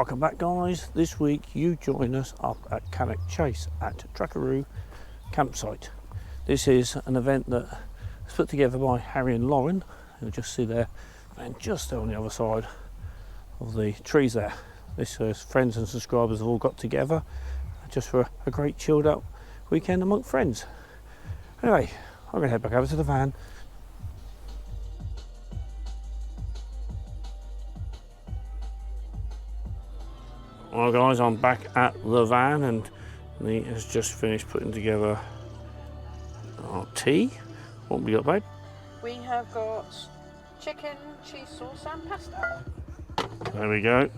Welcome back, guys. This week you join us up at Cannock Chase at Trackaroo campsite. This is an event that is put together by Harry and Lauren. You'll just see there, and just there on the other side of the trees there. This is friends and subscribers have all got together just for a great chilled out weekend among friends. Anyway, I'm going to head back over to the van. Alright guys, I'm back at the van and Lee has just finished putting together our tea. What have we got, babe? We have got chicken, cheese sauce and pasta. There we go.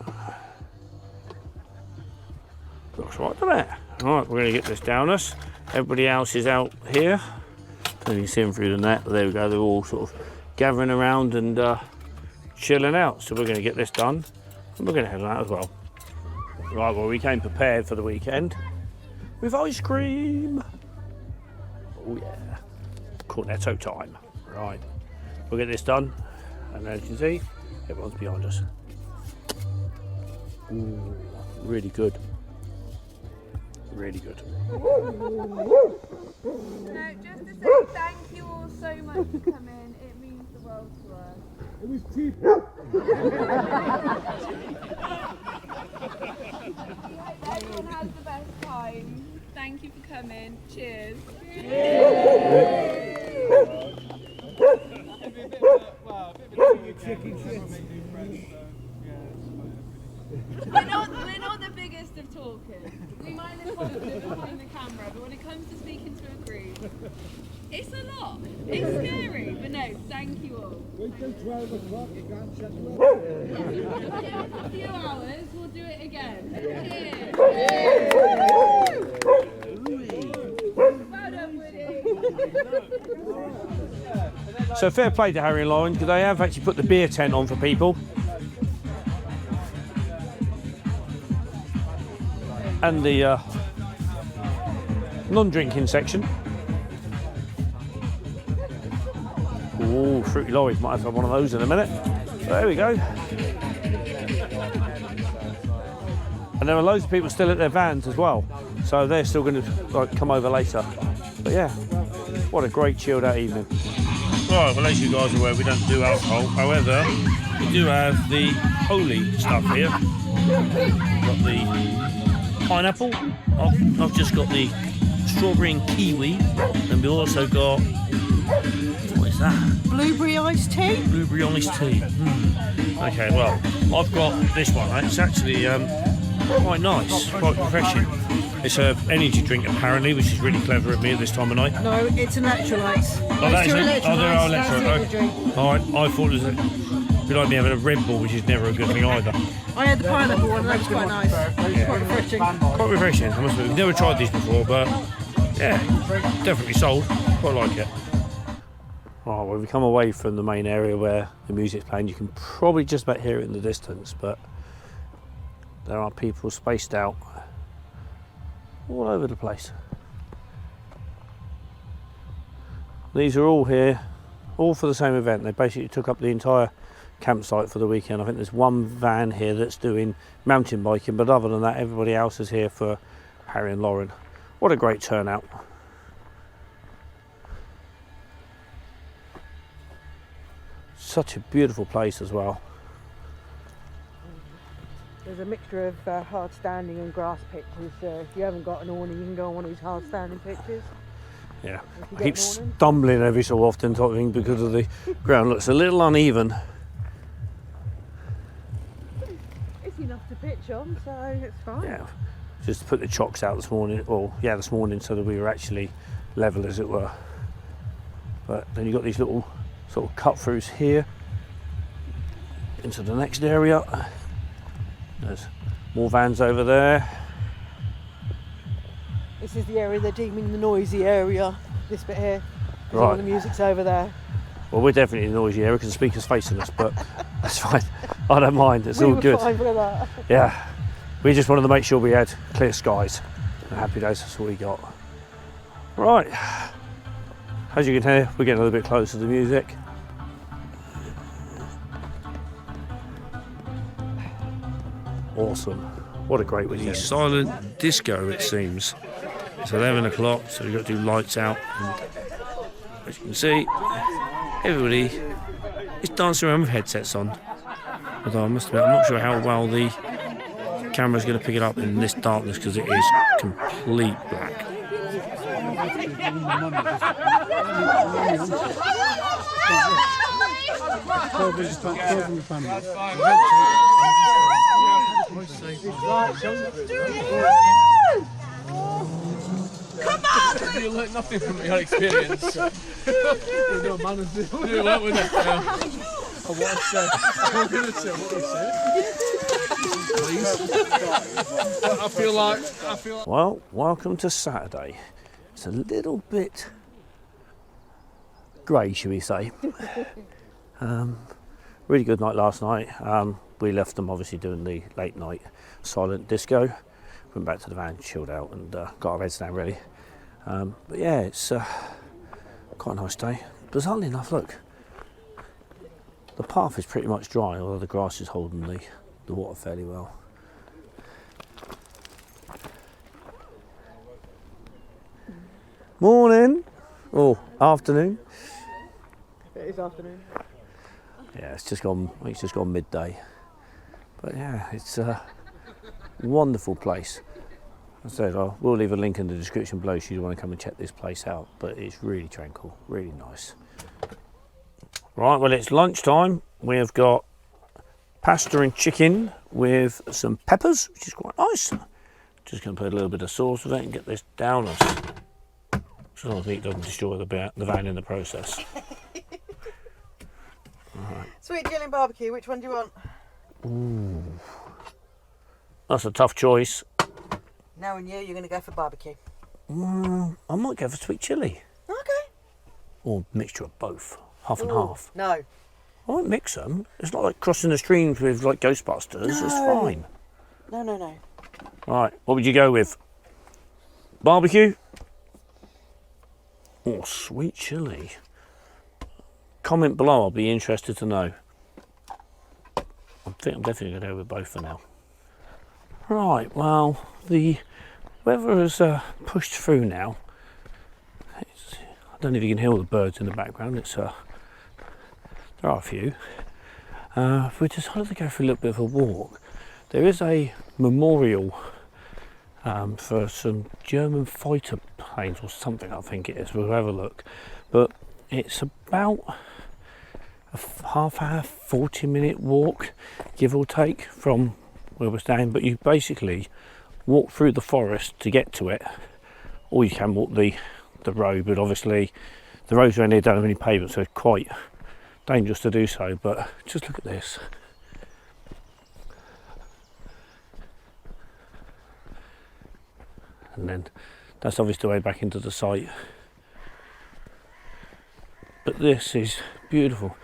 Looks right to there. Alright, we're going to get this down us. Everybody else is out here. You can see them through the net. There we go, they're all sort of gathering around and chilling out. So we're going to get this done and we're going to head on out as well. Right, well, we came prepared for the weekend with ice cream. Oh yeah, cornetto time. Right, we'll get this done, and as you can see, everyone's behind us. Ooh, really good. Really good. No, just to say thank you all so much for coming. It means the world to us. It was cheap. Everyone has the best time. Thank you for coming. Cheers. We're not the biggest of talkers. We might look positive behind the camera, but when it comes to speaking to a group, it's a lot. It's scary, but no, thank you all. Wait till 12 o'clock, you can't shut you up. In a few hours, we'll do it again. Cheers. Well done, Woody. So fair play to Harry and Lauren, because they have actually put the beer tent on for people. And the non-drinking section. Oh, fruity lorries, might have to have one of those in a minute. So there we go. And there are loads of people still at their vans as well, so they're still going to come over later. But yeah, what a great chilled out evening. Right, well, as you guys are aware, we don't do alcohol. However, we do have the holy stuff here. We've got the pineapple. I've just got the strawberry and kiwi, and we've also got, what is that? Blueberry iced tea? Blueberry iced tea. Okay, well, I've got this one. It's actually quite nice, quite refreshing. It's an energy drink apparently, which is really clever of me at this time of night. No, it's an electrolytes. Oh, that is it? Oh, there are That's the electrolytes. energy drink. All right, I thought it was a good idea having a Red Bull, which is never a good thing either. I had the pineapple one, and that was quite nice. Yeah. Quite refreshing. Quite refreshing, I must admit. We've never tried these before, but yeah, definitely sold. Quite like it. Right, well, we've come away from the main area where the music's playing. You can probably just about hear it in the distance, but there are people spaced out all over the place. These are all here, all for the same event. They basically took up the entire campsite for the weekend. I think there's one van here that's doing mountain biking, but other than that, everybody else is here for Harry and Lauren. What a great turnout. Such a beautiful place as well. There's a mixture of hard standing and grass pitches. If you haven't got an awning, you can go on one of these hard standing pitches. Yeah, you I get keep an awning. stumbling every so often type of thing because of the ground looks a little uneven. It's enough to pitch on, so it's fine. Yeah, just put the chocks out this morning, this morning, so that we were actually level as it were. But then you've got these little sort of cut throughs here into the next area. There's more vans over there. This is the area they're deeming the noisy area, this bit here. Right. All the music's over there. Well, we're definitely in the noisy area because the speaker's facing us, but that's fine. I don't mind, it's all good. Fine for that. Yeah, we just wanted to make sure we had clear skies and happy days, that's all we got. Right, as you can hear, we're getting a little bit closer to the music. Awesome. What a great weekend. Silent disco, it seems. It's 11 o'clock, so we've got to do lights out. And as you can see, everybody is dancing around with headsets on. Although I must admit, I'm not sure how well the camera's going to pick it up in this darkness because it is complete black. Come on! You learn nothing from your experience. You're no man of do that with it. I want to say. I'm going to say what you said. Please. I feel like. Well, welcome to Saturday. It's a little bit grey, shall we say. Really good night last night. We left them obviously doing the late night silent disco. Went back to the van, chilled out, and got our heads down really. But yeah, it's quite a nice day. Bizarrely enough, look, the path is pretty much dry, although the grass is holding the water fairly well. Morning, or afternoon. It is afternoon. Yeah, it's just gone midday. But yeah, it's a wonderful place. As I said, we'll leave a link in the description below if you want to come and check this place out. But it's really tranquil, really nice. Right, well, it's lunchtime. We have got pasta and chicken with some peppers, which is quite nice. Just going to put a little bit of sauce with it and get this down us. So long as meat doesn't destroy the van in the process. Right. Sweet chili and barbecue, which one do you want? Ooh. That's a tough choice. Knowing you're going to go for barbecue. I might go for sweet chilli. Okay. Or mixture of both. Half and half. No. I won't mix them. It's not like crossing the streams with like Ghostbusters. No. It's fine. No. Right, what would you go with? Barbecue? Or sweet chilli? Comment below, I'll be interested to know. I think I'm definitely going to go with both for now. Right, well, the weather has pushed through now. I don't know if you can hear all the birds in the background. There are a few. We decided to go for a little bit of a walk. There is a memorial for some German fighter planes or something, I think it is. We'll have a look. But it's about a half hour, 40-minute walk, give or take, from where we're staying. But you basically walk through the forest to get to it, or you can walk the road, but obviously the roads around here don't have any pavement, so it's quite dangerous to do so. But just look at this. And then that's obviously the way back into the site. But this is beautiful.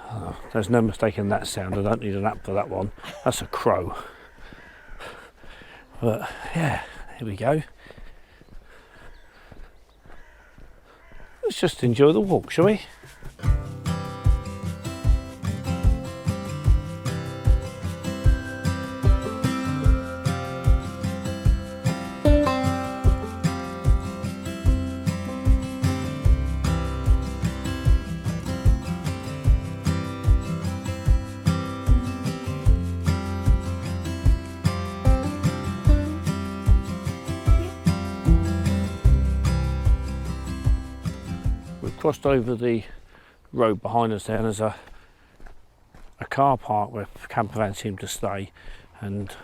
Oh, there's no mistaking that sound. I don't need an app for that one. That's a crow. But yeah, here we go. Let's just enjoy the walk, shall we? Crossed over the road behind us there, and there's a car park where campervans seem to stay, and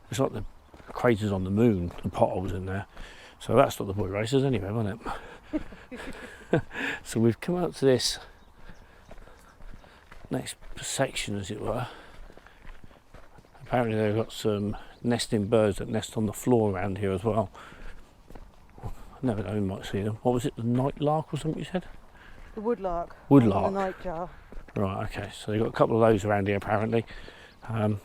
it's like the craters on the moon, the potholes in there. So that's not the boy racers anyway, wasn't it? So we've come out to this next section, as it were. Apparently they've got some nesting birds that nest on the floor around here as well. Never know, we might see them. What was it, the night lark or something you said? The woodlark. Woodlark. And the nightjar. Right, okay, so they've got a couple of those around here apparently. By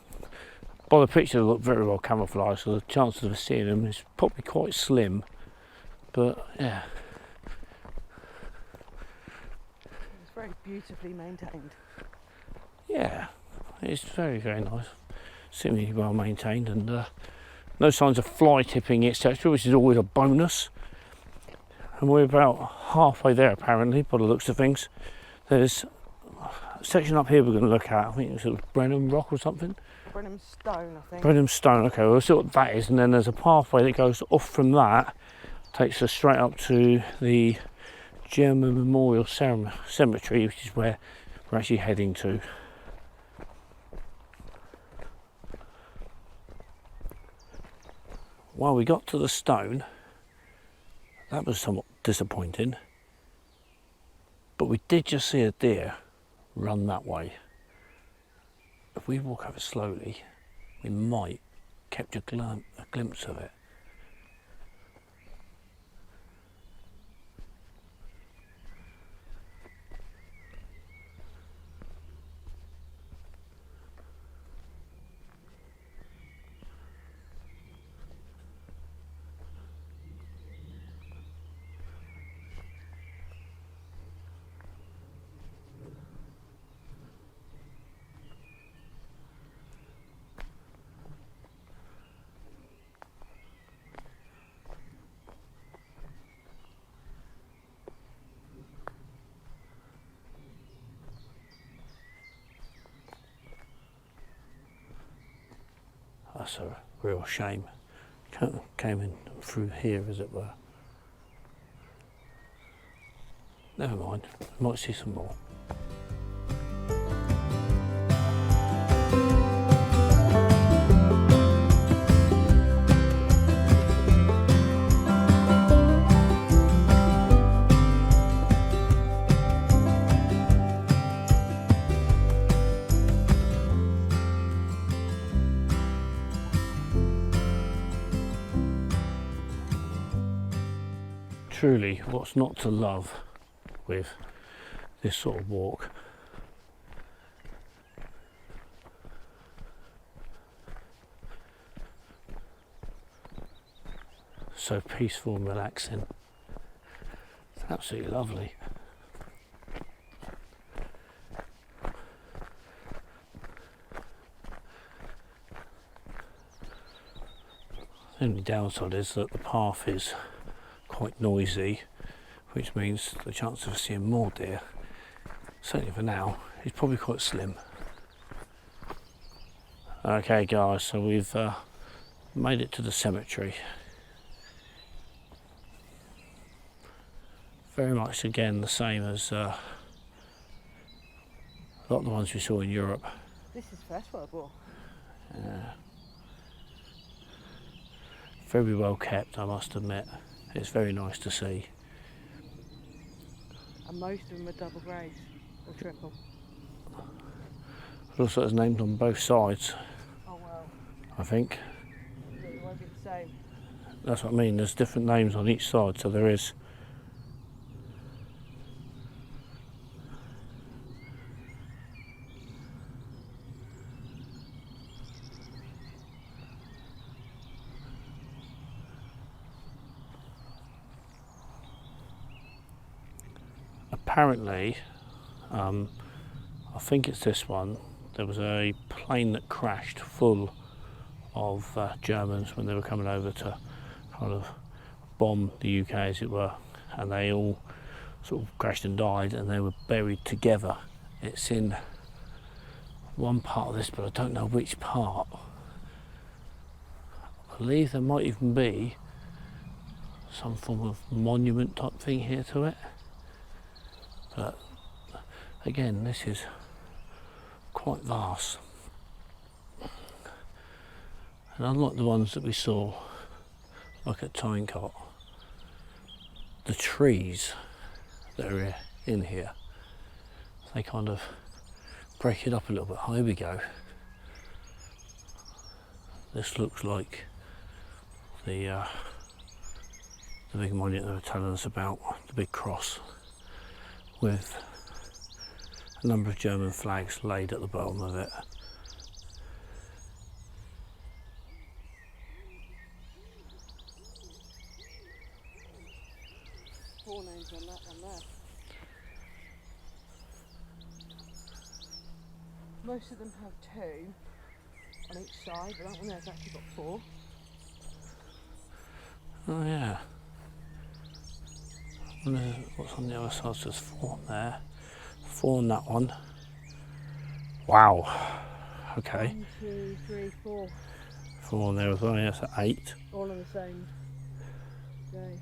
the picture they look very well camouflaged, so the chances of seeing them is probably quite slim. But yeah. It's very beautifully maintained. Yeah, it's very, very nice. seemingly well maintained, and no signs of fly tipping, etc., which is always a bonus. And we're about halfway there apparently, by the looks of things. There's a section up here we're going to look at. I think it's Brenham Rock or something. Brenham Stone, I think. Brenham Stone, okay, we'll see what that is, and then there's a pathway that goes off from that, takes us straight up to the German Memorial Cemetery, which is where we're actually heading to. Well, we got to the stone. That was somewhat disappointing, but we did just see a deer run that way. If we walk over slowly, we might capture a glimpse of it. That's a real shame. Came in through here, as it were. Never mind, we might see some more. Truly, what's not to love with this sort of walk? So peaceful and relaxing. It's absolutely lovely. The only downside is that the path is quite noisy, which means the chance of seeing more deer, certainly for now, is probably quite slim. Okay guys, so we've made it to the cemetery. Very much again the same as a lot of the ones we saw in Europe. This is First World War. Very well kept, I must admit. It's very nice to see. And most of them are double graves, or triple. But also there's names on both sides, Oh well, I think. it won't be the same. That's what I mean, there's different names on each side, so there is. Apparently, I think it's this one, there was a plane that crashed full of Germans when they were coming over to kind of bomb the UK, as it were, and they all sort of crashed and died, and they were buried together. It's in one part of this, but I don't know which part. I believe there might even be some form of monument type thing here to it. But again, this is quite vast. And unlike the ones that we saw, like at Tynecott, the trees that are in here, they kind of break it up a little bit. Here we go. This looks like the big monument they were telling us about, the big cross, with a number of German flags laid at the bottom of it. Four names on that one there. Most of them have two. on each side, but that one there's actually got 4. Oh yeah. What's on the other side? So there's 4 there. 4 on that one. Wow. Okay. 1, 2, 3, 4. 4 on there as well, yeah, so 8. All on the same day.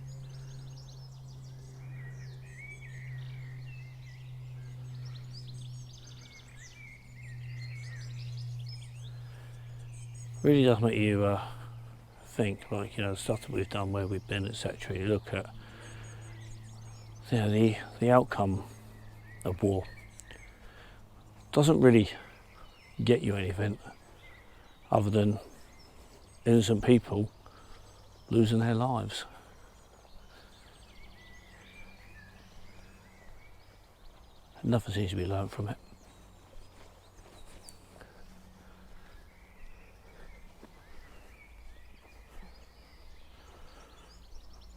Really does make you think, like, you know, the stuff that we've done, where we've been, etc. You look at, you know, the outcome of war doesn't really get you anything other than innocent people losing their lives. Nothing seems to be learned from it.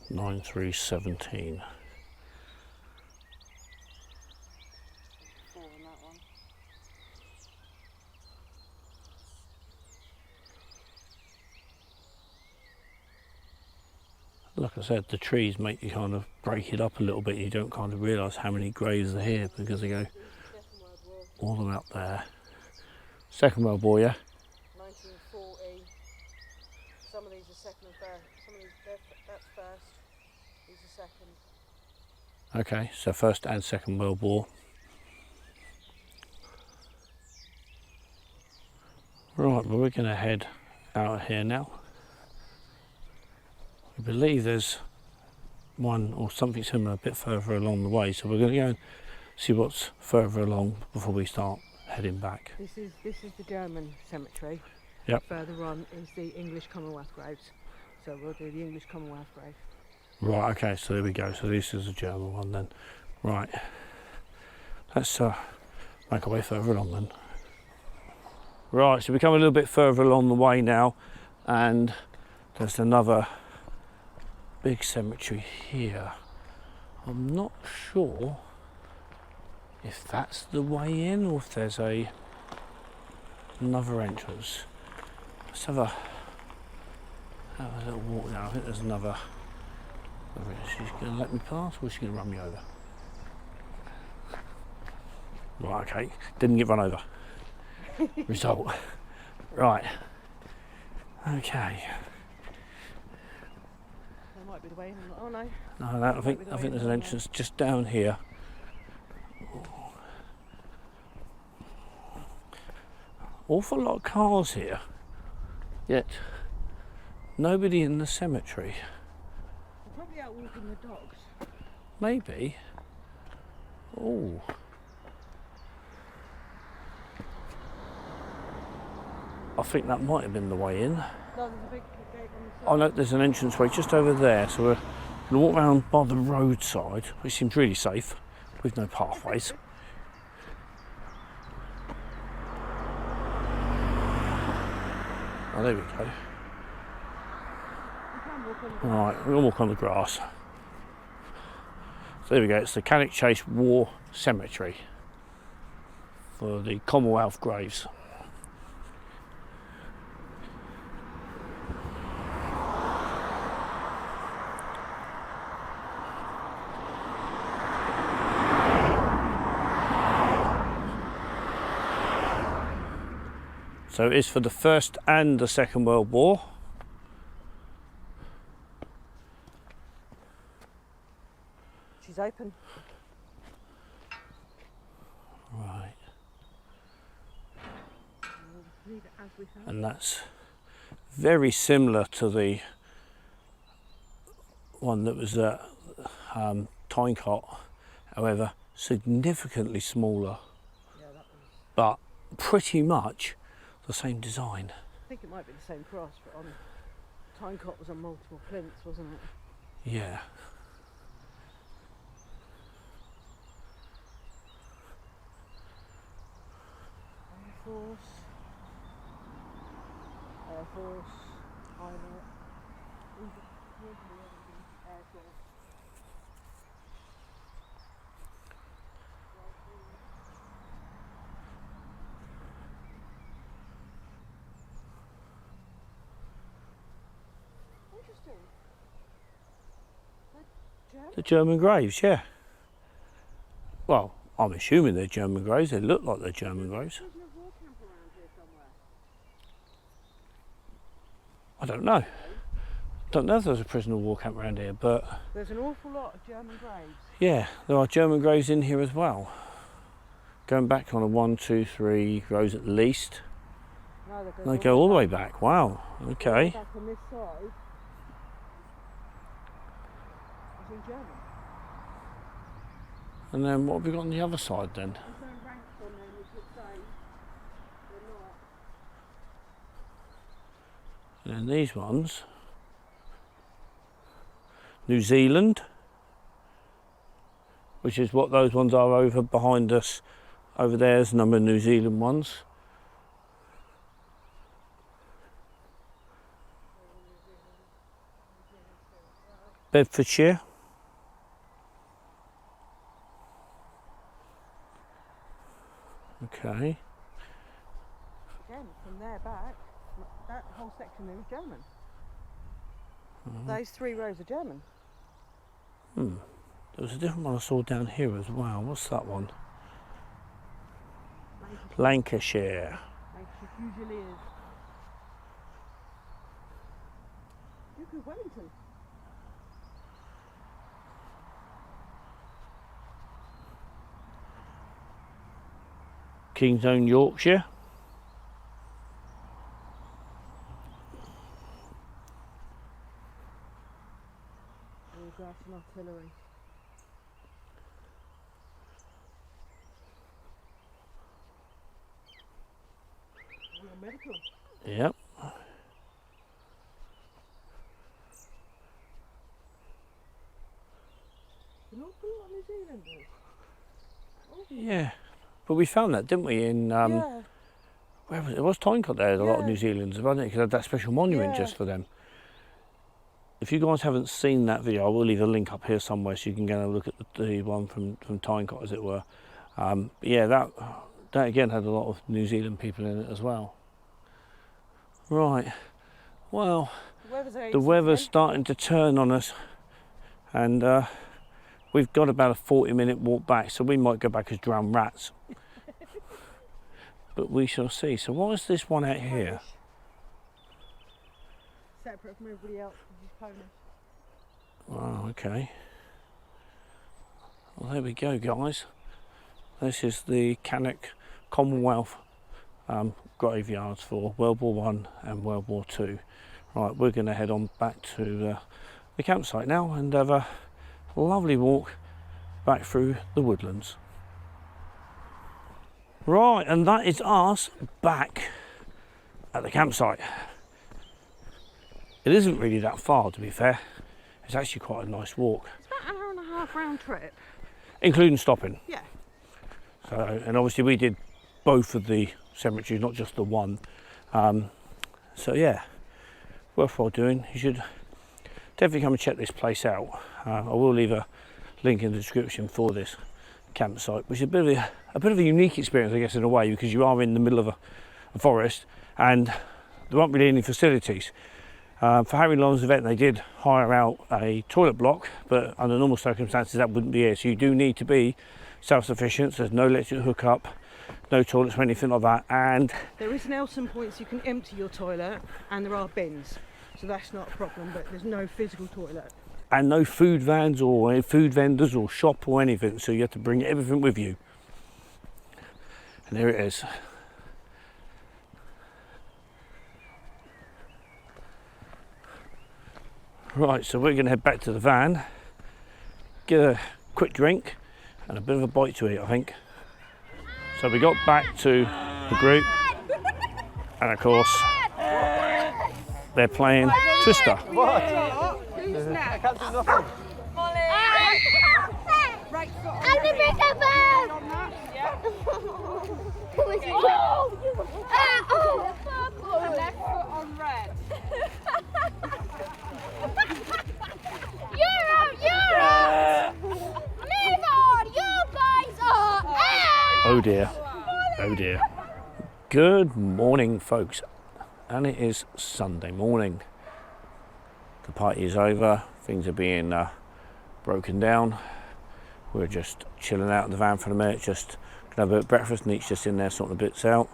Nine 317. 4 on that one. Like I said, the trees make you kind of break it up a little bit. You don't kind of realise how many graves are here because they go all the way up there. Second World War, yeah? 1940. Some of these are second and first. Some of these, that's first. These are second. Okay, so First and Second World War. Right, well, we're going to head out of here now. I believe there's one or something similar a bit further along the way, so we're going to go and see what's further along before we start heading back. This is the German cemetery. Yep. Further on is the English Commonwealth graves. So we'll do the English Commonwealth grave. Right, okay, so there we go. So this is a German one then. Right, let's make our way further along then. Right, so we come a little bit further along the way now, and there's another big cemetery here. I'm not sure if that's the way in or if there's another entrance. Let's have a little walk now. I think there's another. She's going to let me pass, or is she going to run me over? Right, okay, didn't get run over. Result. Right. Okay. That might be the way in. Oh no. No, I think there's an entrance just down here. Awful lot of cars here, yet nobody in the cemetery. They're probably out walking the dogs. Maybe. Oh. I think that might have been the way in. No, there's a big gate on the side. Oh no, there's an entranceway just over there, so we're going to walk round by the roadside, which seems really safe, with no pathways. Oh, there we go. Right, we're going to walk on the grass. So there we go, it's the Cannock Chase War Cemetery for the Commonwealth graves. So it is for the First and the Second World War. She's open. Right. We'll leave it as we have. And that's very similar to the one that was at Tynecott, however significantly smaller, Yeah, that was. but pretty much the same design. I think it might be the same cross, but on Tynecott was on multiple plinths, wasn't it? Yeah. Air Force, Air Force, Army, Air Force. The German graves, yeah. Well, I'm assuming they're German graves. They look like they're German graves. I don't know. Don't know if there's a prisoner of war camp around here, but there's an awful lot of German graves. yeah, there are German graves in here as well. Going back on a 1, 2, 3 rows at least. No, They go all the way back. Wow. Okay. Back on this side is in German. And then what have we got on the other side then? There's no ranks on them, which would say they're not. And then these ones. New Zealand, which is what those ones are over behind us. Over there's a number of New Zealand ones. Bedfordshire. Okay. Again, from there back, that whole section there is German. Those 3 rows are German. There was a different one I saw down here as well. What's that one? Lancashire. Lancashire usually is. Duke of Wellington. King's Own Yorkshire. Grass and artillery. Medical. Yep. An awful lot of New Zealanders. Yeah. But we found that, didn't we, in Yeah. where was it? It was Tyncott there, a lot of Yeah. New Zealanders, wasn't it? Because they had that special monument Yeah. just for them. If you guys haven't seen that video, I will leave a link up here somewhere so you can go and have a look at the one from Tyncott, as it were. But yeah, that again had a lot of New Zealand people in it as well. Right, well, the weather's starting to turn on us, and we've got about a 40-minute walk back, so we might go back as drowned rats. But we shall see. So what is this one out here? Separate from everybody else, which is Polish. Oh, okay. Well, there we go, guys. This is the Cannock Commonwealth graveyards for World War One and World War Two. Right, we're going to head on back to the campsite now and have a lovely walk back through the woodlands. Right, and that is us back at the campsite. It isn't really that far, to be fair. It's actually quite a nice walk. It's about an hour and a half round trip. Including stopping. Yeah. So, and obviously we did both of the cemeteries, not just the one. So yeah, worthwhile doing. You should definitely come and check this place out. I will leave a link in the description for this campsite, which is a bit of a unique experience, I guess, in a way, because you are in the middle of a forest and there aren't really any facilities. For Harry Long's event, they did hire out a toilet block, but under normal circumstances that wouldn't be it. So you do need to be self-sufficient. So there's no electric hookup, no toilets or anything like that. And there is Nelson points you can empty your toilet, and there are bins, so that's not a problem. But there's no physical toilet. And no food vans or food vendors or shop or anything. So you have to bring everything with you. And there it is. Right, so we're going to head back to the van, get a quick drink and a bit of a bite to eat, I think. So we got back to the group, and of course they're playing Twister. What? I can't do nothing. Right foot on I'm the bigger bird! on that. Yeah. Left foot on red. You're out! Move on! You guys are out! Oh dear, oh dear. Good morning, folks, and it is Sunday morning. the party is over, things are being broken down. We're just chilling out in the van for a minute, just gonna have a bit of breakfast, and each just in there sorting the bits out.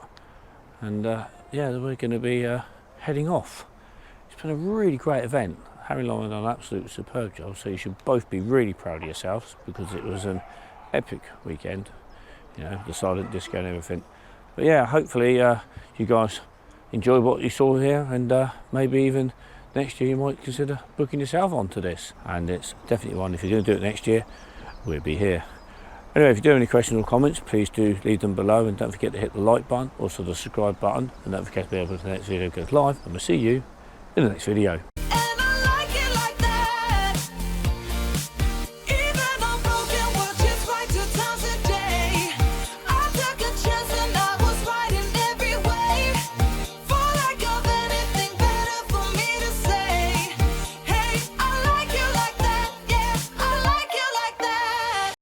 And yeah, we're going to be heading off. It's been a really great event. Harry Long done an absolute superb job, so you should both be really proud of yourselves, because it was an epic weekend, you know, the silent disco and everything. But yeah, hopefully you guys enjoyed what you saw here, and maybe even next year you might consider booking yourself onto this. And it's definitely one, if you're going to do it next year, we'll be here. Anyway, if you do have any questions or comments, please do leave them below, and don't forget to hit the like button, also the subscribe button, and don't forget to be able to the next video goes live, and we'll see you in the next video.